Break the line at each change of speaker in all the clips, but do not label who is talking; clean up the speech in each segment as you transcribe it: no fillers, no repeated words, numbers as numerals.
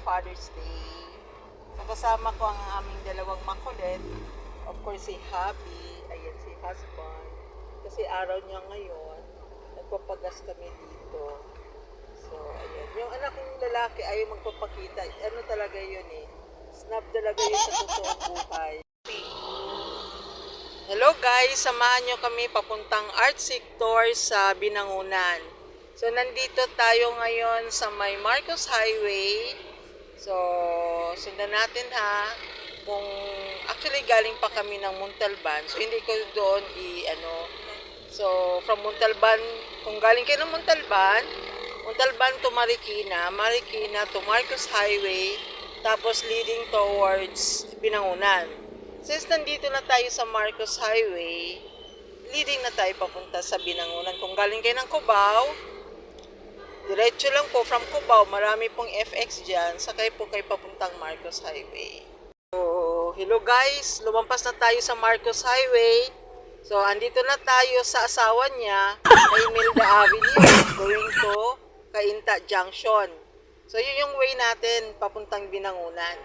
Father's Day. Nakasama ko ang aming dalawang makulit. Of course, si Happy. Ayan, si husband. Kasi araw niya ngayon. Nagpapagas kami dito. So, ayan. Yung anak kong lalaki ayaw magpapakita. Ano talaga yun eh. Snap talaga yun sa totoong buhay. Hello guys, samahan nyo kami papuntang art sector sa Binangunan. So, nandito tayo ngayon sa may Marcos Highway. So, sundan natin ha. Kung actually galing pa kami ng Montalban. So, hindi ko doon So, from Montalban, kung galing kayo ng Montalban to Marikina, Marikina to Marcos Highway, tapos leading towards Binangunan. Since nandito na tayo sa Marcos Highway, leading na tayo papunta sa Binangunan. Kung galing kayo ng Cubao, diretso lang po from Cubao, marami pong FX dyan, sakay po kayo papuntang Marcos Highway. So, hello guys, lumampas na tayo sa Marcos Highway. So, andito na tayo sa asawa niya, kay Milda Avenue, going to Cainta Junction. So, yun yung way natin papuntang Binangunan.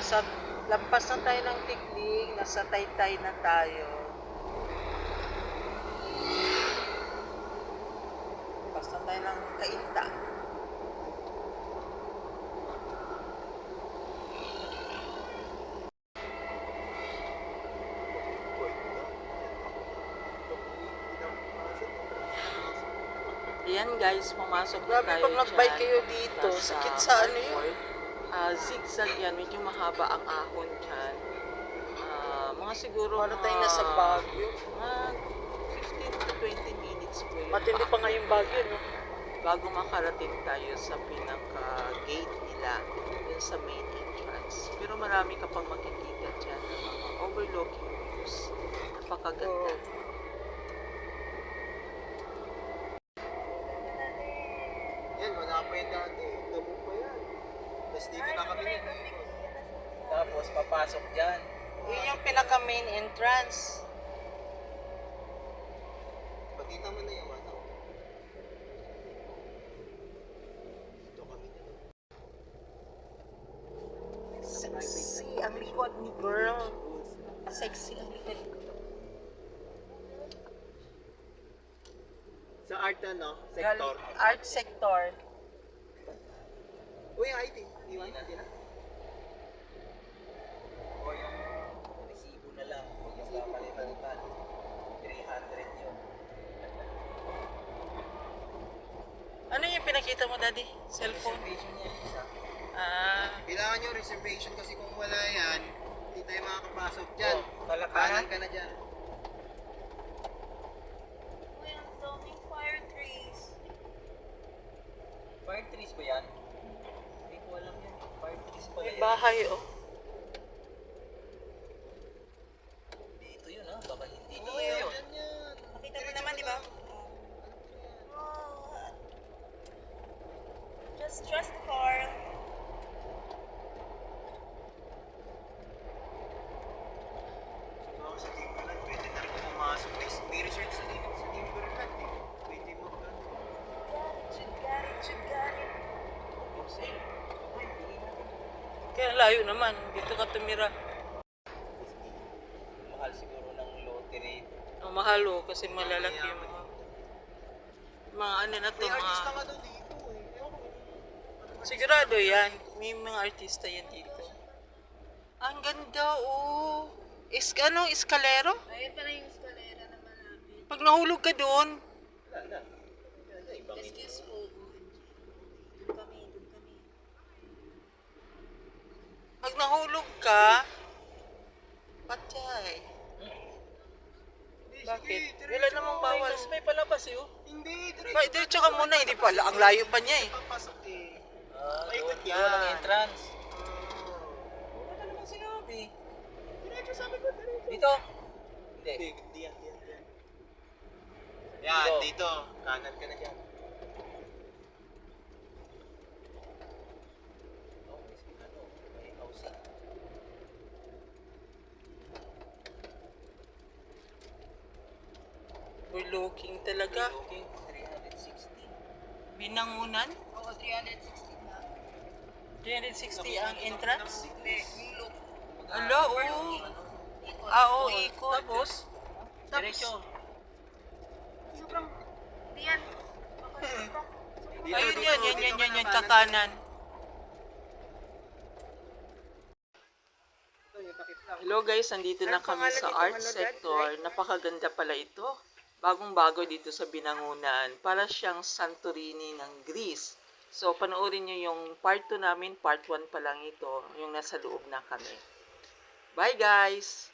So, lampas na tayo ng Tikling, nasa Taytay na tayo. Lampas na tayo ng Cainta. Ayan guys, pumasok na tayo. Grabe pag nag-bike kayo dito, sakit sa ano yun? Zigzag yan, medyo mahaba ang ahon dyan. Mga siguro ano tayo nasa Baguio? Mga 15 to 20 minutes po yun. Matindi pa nga yung Baguio, no? Bago makarating tayo sa pinaka-gate nila, yun sa main entrance. Pero marami ka pang makikita dyan ng mga overlooking views. Napakaganda.
Yan, wala pa yung dati. Damo pa yan. Tapos dito na kami nag-iikot. Tapos papasok dyan.
Yun yung pinaka-main entrance.
Pagkita mo na yung ano. Dito kami na.
Sexy ang likod ni girl. Sexy ang likod.
Sa art ano? Sector.
Art sector.
Uy, yung ID. Hindi na. O yung resibo na lang. Huwag yung papalitan. 300 yun.
Ano yung pinakita mo, Daddy? Cellphone?
Reservation niya isa.
Ah,
Kailangan nyo reservation kasi kung wala yan, hindi tayo makakapasok dyan.
talakaran?
Kanan ka na dyan. Fire trees ba yan? Hindi ko alam yan. Fire trees pala
may
yan.
bahay, oh.
Dito yun ha, baka hindi dito
Oo,
yun.
Makita mo naman, di ba?
Just trust Carl.
Sa Timberland, pwede na rin pumasok. May research sa Timberland eh. Pwede mo ka.
You got it.
Kaya layo naman. Dito ka tumira.
Mahal siguro ng lottery.
Ang mahal, oh, kasi malalaki yung mga ano na to,
May artista
mga...
nga daw dito eh. Ewan ko.
Sigurado yan. May mga artista yan dito. Ang ganda, oh. Eskalero?
Ayun pala yung eskalera naman namin.
Pag nahulog ka doon,
Wala na. Yan na, ibang
Excuse me. Doon kami.
pag nahulog ka, patay. Bakit? Wala namang bawal. May palabas yun.
Hindi,
Diretso ka muna, hindi pala. Ang layo pa niya eh.
papasok eh.
Paikot
Yan.
yan.
Walang entrance. Wala naman sinabi. Diretso sabi ko, diretso. Dito? Hindi. Diyan. Yan, dito. Kanan ka na dyan. May housing.
Overlooking talaga.
Looking 360.
Binangunan?
Oo, 360 na.
360 ang entrance?
Hindi, yung loop.
Ala, oo.
Ikot.
Oo, ikot.
Tapos,
Diretso.
Sobrang, hindi yan.
Ayun yun, kakanan.
ito yung takip lang.
Hello guys, nandito na
Anong
kami
pangalan
sa
nito,
art
ano, Dad?
sector. Napakaganda pala ito. Bagong-bago dito sa Binangunan. Para siyang Santorini ng Greece. So, panoorin nyo yung part 2 namin. Part 1 pa lang ito. Yung nasa loob na kami. Bye guys!